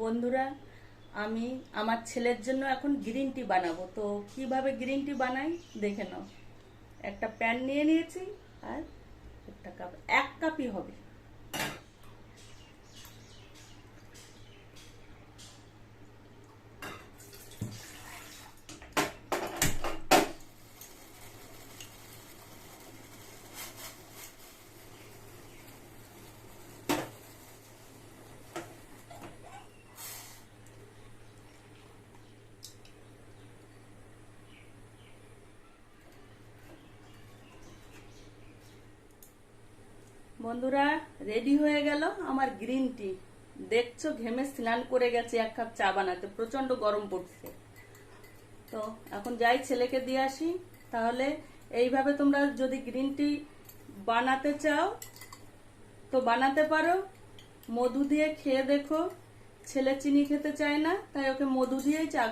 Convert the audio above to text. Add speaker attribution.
Speaker 1: বন্ধুরা, আমি আমার ছেলের জন্য এখন গ্রিন টি বানাবো। তো কিভাবে গ্রিন টি বানাই দেখে নাও। একটা প্যান নিয়ে নিয়েছি আর একটা কাপ, এক কাপই হবে। বন্ধুরা, রেডি হয়ে গেল আমার গ্রিন টি। দেখছো, ঘেমে স্নান করে গেছে এক কাপ চা বানাতে, প্রচন্ড গরম পড়ছে। তো এখন যাই ছেলেকে দিয়ে আসি। তাহলে এইভাবে তোমরা যদি গ্রিন টি বানাতে চাও তো বানাতে পারো। মধু দিয়ে খেয়ে দেখো। ছেলে চিনি খেতে চায় না, তাই ওকে মধু দিয়েই চা